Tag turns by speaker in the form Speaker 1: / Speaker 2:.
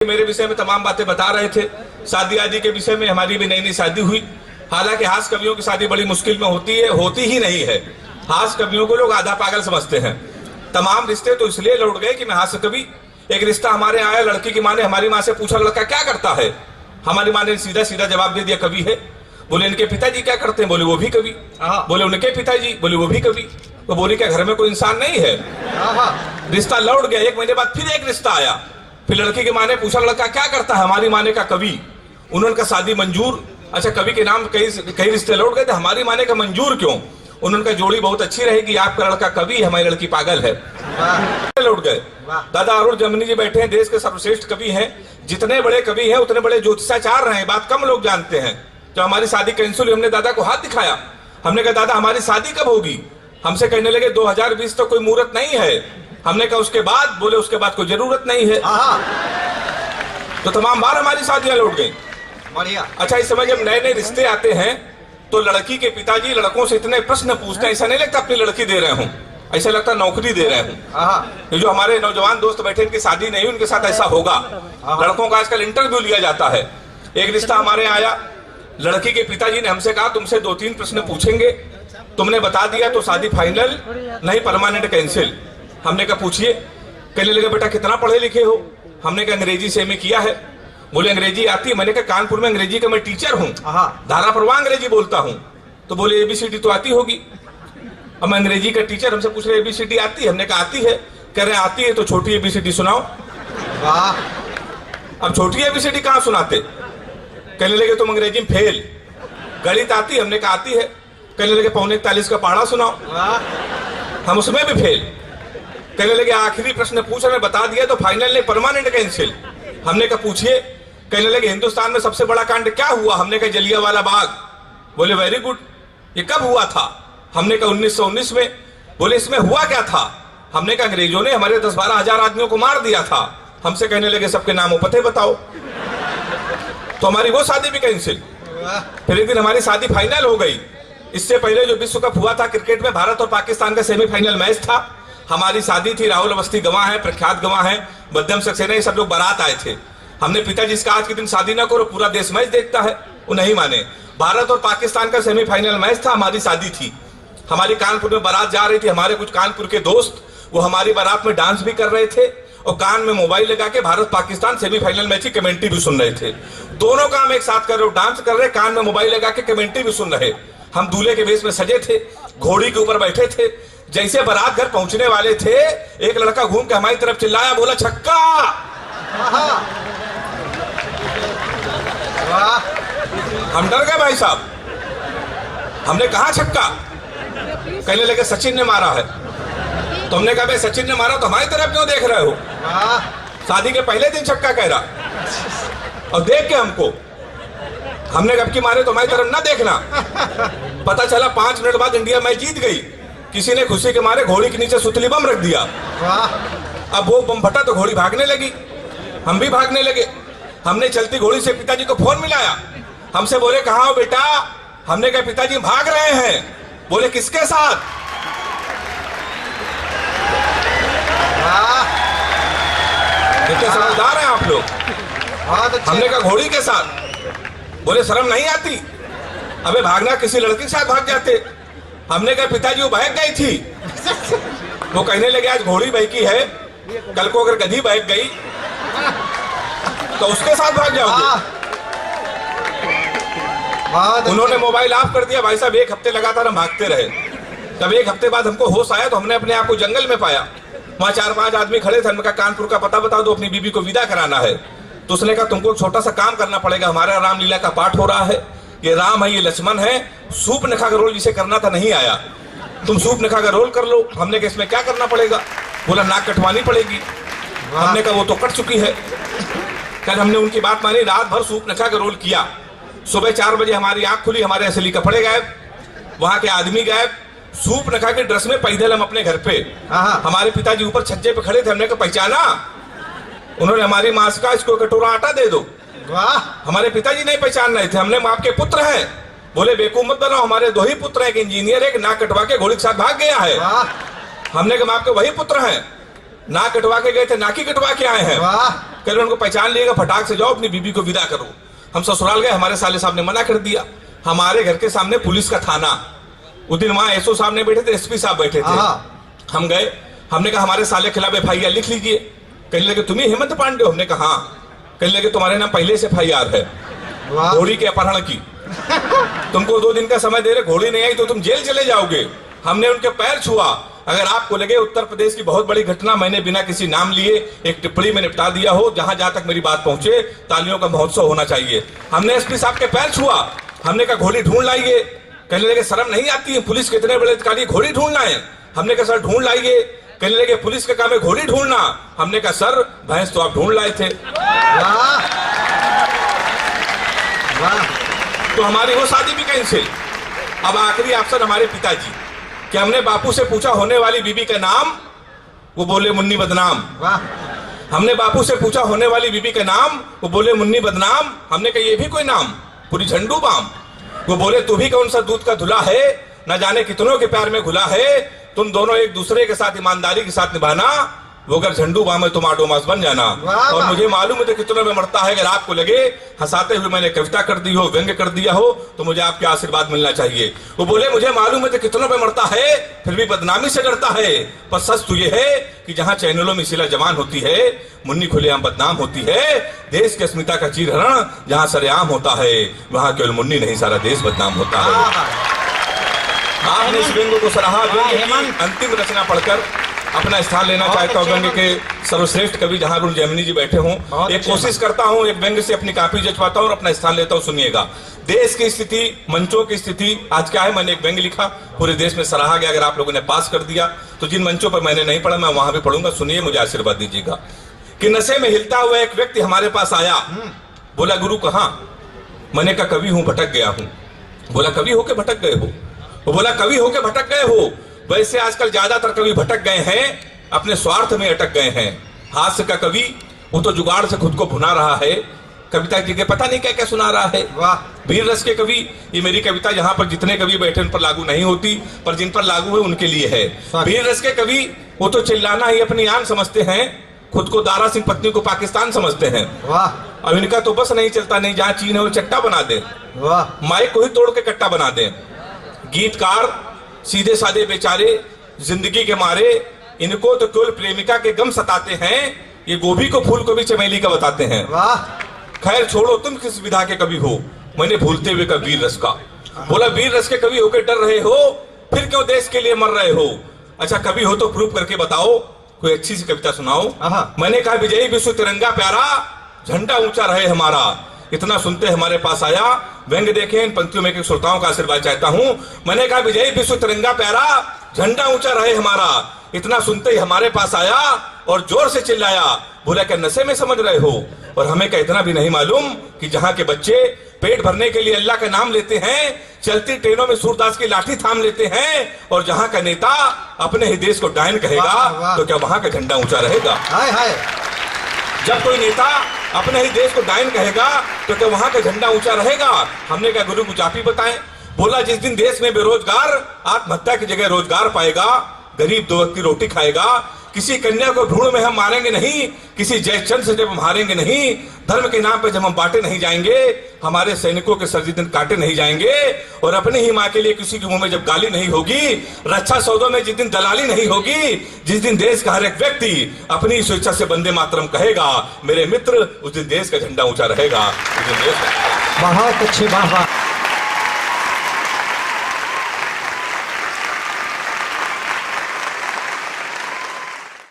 Speaker 1: मेरे विषय में तमाम बातें बता रहे थे। शादी आदि के विषय में हमारी भी नई नई शादी हुई। हालांकि हास्य कवियों की शादी बड़ी मुश्किल में होती है, होती ही नहीं है। हास्य कवियों को लोग आधा पागल समझते हैं। तमाम रिश्ते तो इसलिए लौट गए कि मैं हास्य कवि। एक रिश्ता हमारे आया, लड़की की माँ ने हमारी माँ से पूछा लड़का क्या करता है। हमारी माँ ने सीधा सीधा जवाब दे दिया कवि है। बोले इनके पिताजी क्या करते हैं, बोले वो भी कवि। बोले उनके पिताजी, बोले वो भी कवि। तो बोले क्या घर में कोई इंसान नहीं है। रिश्ता लौट गया। एक महीने बाद फिर एक रिश्ता आया। फिर लड़की की माँ ने पूछा लड़का क्या करता है, हमारी माँ ने कहा कवि। उन्होंने कहा शादी मंजूर। अच्छा, कवि के नाम कई रिश्ते लौट गए थे, हमारी माँ ने कहा मंजूर क्यों। उन्होंने कहा जोड़ी बहुत अच्छी रहेगी, आपका लड़का कवि है, हमारी लड़की पागल है। लौट गए। दादा अरुण जमनी जी बैठे हैं, देश के सर्वश्रेष्ठ कवि हैं। जितने बड़े कवि हैं उतने बड़े ज्योतिषाचार्य हैं। बात कम लोग जानते हैं। जब हमारी शादी कैंसिल हुई, हमने दादा को हाथ दिखाया। हमने कहा दादा हमारी शादी कब होगी। हमसे कहने लगे 2020 तो कोई मुहूर्त नहीं है। हमने कहा उसके बाद। बोले उसके बाद कोई जरूरत नहीं है। तो तमाम बार हमारी शादियां लौट गई। अच्छा, इस समय जब नए नए रिश्ते आते हैं तो लड़की के पिताजी लड़कों से इतने प्रश्न पूछते हैं, ऐसा नहीं लगता अपनी लड़की दे रहे हूँ, ऐसा लगता नौकरी दे रहे हूँ। ये जो हमारे नौजवान दोस्त बैठे इनकी शादी नहीं, उनके साथ ऐसा होगा। लड़कों का आजकल इंटरव्यू लिया जाता है। एक रिश्ता हमारे आया, लड़की के पिताजी ने हमसे कहा तुमसे 2-3 प्रश्न पूछेंगे, तुमने बता दिया तो शादी फाइनल, नहीं परमानेंट कैंसिल। हमने कहा पूछिए। कहने लगे बेटा कितना पढ़े लिखे हो। हमने कहा अंग्रेजी से में किया है। बोले अंग्रेजी आती है। मैंने कहा कानपुर में अंग्रेजी का मैं टीचर हूँ, धारा प्रवाह अंग्रेजी बोलता हूँ। तो बोले ABCD तो आती होगी। अब मैं अंग्रेजी का टीचर, हमसे पूछ रहे ABCD आती है। हमने कहा आती है। कह रहे आती है तो छोटी ABCD सुनाओ। अब छोटी ABCD कहाँ सुनाते। कहने लगे तुम अंग्रेजी में फेल। गणित आती है। हमने कहा आती है। कहने लगे 45 का पहाड़ा सुनाओ। हम उसमें भी फेल। कहने लगे आखिरी प्रश्न पूछ हमें बता दिया तो फाइनल नहीं परमानेंट कैंसिल। हमने कहा पूछिए। कहने लगे हिंदुस्तान में सबसे बड़ा कांड क्या हुआ। हमने कहा जलियांवाला बाग। बोले वेरी गुड, ये कब हुआ था। हमने कहा 1919 में। बोले इसमें हुआ क्या था। हमने कहा अंग्रेजों ने हमारे 10-12 हजार आदमियों को मार दिया था। हमसे कहने लगे सबके नाम और पते बताओ। तो हमारी वो शादी भी कैंसिल। फिर एक दिन हमारी शादी फाइनल हो गई। इससे पहले जो विश्व कप हुआ था क्रिकेट में, भारत और पाकिस्तान का सेमीफाइनल मैच था। हमारी शादी थी। राहुल अवस्थी गवाह है, प्रख्यात गवाह है, मध्यम सक्सेना, ये सब लोग बारात आए थे। हमने पिताजी इसका आज के दिन शादी ना करो, पूरा देश मैच देखता है। वो नहीं माने। भारत और पाकिस्तान का सेमीफाइनल मैच था, हमारी शादी थी। हमारी कानपुर में बारात जा रही थी। हमारे कुछ कानपुर के दोस्त वो हमारी बारात में डांस भी कर रहे थे और कान में मोबाइल लगा के भारत पाकिस्तान सेमीफाइनल मैच की कमेंट्री भी सुन रहे थे। दोनों काम एक साथ कर रहे, डांस कर रहे, कान में मोबाइल लगा के कमेंट्री भी सुन रहे। हम दूल्हे के वेश में सजे थे, घोड़ी के ऊपर बैठे थे। जैसे बारात घर पहुंचने वाले थे, एक लड़का घूम के हमारी तरफ चिल्लाया, बोला छक्का। हम डर गए भाई साहब। हमने कहा छक्का। कहने लगे सचिन ने मारा है। तो हमने कहा भाई सचिन ने मारा तो हमारी तरफ क्यों देख रहे हो। शादी के पहले दिन छक्का कह रहा और देख के हमको। हमने कब की मारे तो हमारी तरफ ना देखना। पता चला 5 मिनट बाद इंडिया मैच जीत गई। किसी ने खुशी के मारे घोड़ी के नीचे सुतली बम रख दिया। अब वो बम फटा तो घोड़ी भागने लगी, हम भी भागने लगे। हमने चलती घोड़ी से पिताजी को फोन मिलाया। हमसे बोले कहाँ हो बेटा। हमने कहा पिताजी भाग रहे हैं। बोले किसके साथ। कितने समझदार हैं आप लोग। हमने कहा घोड़ी के साथ। बोले शर्म नहीं आती। अबे भागना किसी लड़की के साथ भाग जाते। हमने कहा पिताजी वो बहक गई थी। वो कहने लगे आज घोड़ी बहकी है, कल को अगर गधी बहक गई तो उसके साथ भाग जाओगे। उन्होंने मोबाइल ऑफ कर दिया। भाई साहब 1 हफ्ते लगातार हम भागते रहे। तब 1 हफ्ते बाद हमको होश आया तो हमने अपने आप को जंगल में पाया। वहां 4-5 आदमी खड़े थे। हमने कहा कानपुर का पता बता दो, अपनी बीबी को विदा कराना है। तो उसने कहा तुमको एक छोटा सा काम करना पड़ेगा, हमारा रामलीला का पाठ हो रहा है। ये राम है, ये लक्ष्मण है। सूप नखा का रोल जिसे करना था नहीं आया, तुम सूप नखा का रोल कर लो। हमने कहा इसमें क्या करना पड़ेगा। बोला नाक कटवानी पड़ेगी। हमने कहा वो तो कट चुकी है। कल हमने उनकी बात मानी, रात भर सूप नखा का रोल किया। सुबह 4 बजे हमारी आंख खुली, हमारे असली कपड़े गायब, वहां के आदमी गायब। सूप नखा के ड्रेस में पैदल हम अपने घर पे। हमारे पिताजी ऊपर छज्जे पे खड़े थे। हमने कहा पहचाना। उन्होंने हमारी मां से कहा इसको कटोरा आटा दे दो। हमारे पिताजी नहीं पहचान रहे थे। हमने आपके पुत्र हैं। बोले बेवकूफ मत बनाओ, हमारे 2 ही पुत्र हैं, एक इंजीनियर है, एक नाक कटवा के घोड़ी के साथ भाग गया है। हमने कहा आपके वही पुत्र हैं, नाक कटवा के गए थे, नाकी कटवा के आए हैं। कह रहे उनको पहचान लिएगा, फटाक से जाओ अपनी बीबी को विदा करो। हम ससुराल गए, हमारे साले साहब ने मना कर दिया। हमारे घर के सामने पुलिस का थाना, उस दिन वहां एसओ साहब ने बैठे थे, एसपी साहब बैठे थे। हम गए, हमने कहा हमारे साले खिलाफ FIR लिख लीजिए। कहने लगे तुम ही हेमंत पांडे हो? हमने कहा हाँ। कहने लगे तुम्हारे नाम पहले से FIR है घोड़ी के अपहरण की। तुमको 2 दिन का समय दे रहे, घोड़ी नहीं आई तो तुम जेल चले जाओगे। हमने उनके पैर छुआ। अगर आपको लगे उत्तर प्रदेश की बहुत बड़ी घटना मैंने बिना किसी नाम लिए एक टिप्पणी में निपटा दिया हो, जहां जहां तक मेरी बात पहुंचे तालियों का महोत्सव होना चाहिए। हमने एसपी साहब के पैर छुआ। हमने कहा घोड़ी ढूंढ लाइए। कहने लगे शर्म नहीं आती है, पुलिस के इतने बड़े अधिकारी, घोड़ी ढूंढना है? हमने कहा सर ढूंढ लाइए। कहने लगे पुलिस का काम है घोड़ी ढूंढना। हमने कहा सर भैंस तो आप ढूंढ लाए थे। तो हमारी वो शादी भी कैंसिल। अब आखिरी ऑप्शन हमारे पिताजी, कि हमने बापू से पूछा होने वाली बीबी का नाम, वो बोले मुन्नी बदनाम। हमने बापू से पूछा होने वाली बीबी का नाम, वो बोले मुन्नी बदनाम। हमने कहा ये भी कोई नाम, पूरी झंडू बाम। वो बोले तू भी कौन सा दूध का धुला है, न जाने कितनों के प्यार में घुला है। तुम दोनों एक दूसरे के साथ ईमानदारी के साथ निभाना, वो अगर झंडू बाम है तुम आडो मास बन जाना। और मुझे मालूम है तो कितनों में मरता है। अगर आपको लगे हंसाते हुए मैंने कविता कर दी हो, व्यंग्य कर दिया हो, तो मुझे आपके आशीर्वाद मिलना चाहिए। वो बोले मुझे मालूम है तो कितनों में मरता है, फिर भी बदनामी से डरता है। पर सच तो ये है कि जहां चैनलों में शिला जवान होती है, मुन्नी खुलेआम बदनाम होती है। देश की अस्मिता का चीरहरण जहां सरेआम होता है, वहां केवल मुन्नी नहीं सारा देश बदनाम होता है। आपने इस व्यंग्य को सराहा। व्यंग्य की अंतिम रचना पढ़कर अपना स्थान लेना चाहता हूँ। व्यंग्य के सर्वश्रेष्ठ कवि जहां रुल जैमिनी जी बैठे हों, एक कोशिश करता हूँ एक व्यंग्य से अपनी कापी जचवाता हूँ और अपना स्थान लेता हूँ। सुनिएगा। देश की स्थिति, मंचों की स्थिति आज क्या है। मैंने एक व्यंग्य लिखा, पूरे देश में सराहा गया। अगर आप लोगों ने पास कर दिया तो जिन मंचों पर मैंने नहीं पढ़ा मैं वहां भी पढ़ूंगा। सुनिए, मुझे आशीर्वाद दीजिएगा। कि नशे में हिलता हुआ एक व्यक्ति हमारे पास आया, बोला गुरु कहाँ? मैंने कहा कवि हूं, भटक गया हूं। बोला कवि होके भटक गए हो? वो बोला कवि होके भटक गए हो। वैसे आजकल ज्यादातर कवि भटक गए हैं, अपने स्वार्थ में अटक गए हैं। हास्य का कवि वो तो जुगाड़ से खुद को भुना रहा है, कविता जी के पता नहीं क्या क्या सुना रहा है। वीर रस के कवि, ये मेरी कविता यहाँ पर जितने कवि बैठे उन पर लागू नहीं होती, पर जिन पर लागू है उनके लिए है। वीर रस के कवि वो तो चिल्लाना ही अपनी आन समझते हैं, खुद को दारा सिंह पत्नी को पाकिस्तान समझते हैं। अब इनका तो बस नहीं चलता, नहीं जहाँ चीन है वो चट्टा बना दे, माइक को ही तोड़ के कट्टा बना दे। गीतकार सीधे साधे बेचारे जिंदगी के मारे, इनको तो केवल प्रेमिका के गम सताते हैं। ये गोभी को फूल को भी चमेली का बताते हैं। खैर छोड़ो, तुम किस विधा के कवि हो? मैंने भूलते हुए कहा वीर रस का। बोला वीर रस के कवि होकर डर रहे हो, फिर क्यों देश के लिए मर रहे हो? अच्छा कवि हो तो प्रूफ करके बताओ, कोई अच्छी सी कविता सुनाओ। मैंने कहा विजयी विश्व तिरंगा प्यारा, झंडा ऊंचा रहे हमारा। इतना सुनते हमारे पास आया। व्यंग्य देखें, इन पंक्तियों में श्रोताओं का आशीर्वाद चाहता हूं। मैंने कहा विजयी विश्व तिरंगा प्यारा, झंडा ऊंचा रहे हमारा। इतना सुनते ही हमारे पास आया और जोर से चिल्लाया, बोला क्या नशे में समझ रहे हो? और हमें क्या इतना भी नहीं मालूम कि जहां के बच्चे पेट भरने के लिए अल्लाह का नाम लेते हैं, चलती ट्रेनों में सूरदास की लाठी थाम लेते हैं, और जहां का नेता अपने ही देश को डायन कहेगा, तो क्या वहां का झंडा ऊंचा रहेगा? जब कोई नेता अपने ही देश को डायन कहेगा तो क्या वहां का झंडा ऊंचा रहेगा? हमने क्या गुरु कुछ आप ही बताएं। बोला जिस दिन देश में बेरोजगार आत्महत्या की जगह रोजगार पाएगा, गरीब 2 वक्त की रोटी खाएगा, किसी कन्या को भ्रूण में हम मारेंगे नहीं, किसी जयचंद से जब हम हारेंगे नहीं, धर्म के नाम पे जब हम बांटे नहीं जाएंगे, हमारे सैनिकों के सर जिस दिन काटे नहीं जाएंगे, और अपनी ही माँ के लिए किसी के मुंह में जब गाली नहीं होगी, रक्षा सौदों में जिस दिन दलाली नहीं होगी, जिस दिन देश का हर एक व्यक्ति अपनी स्वेच्छा से वंदे मातरम कहेगा मेरे मित्र, उस दिन देश का झंडा ऊंचा रहेगा।
Speaker 2: बहुत अच्छी बात।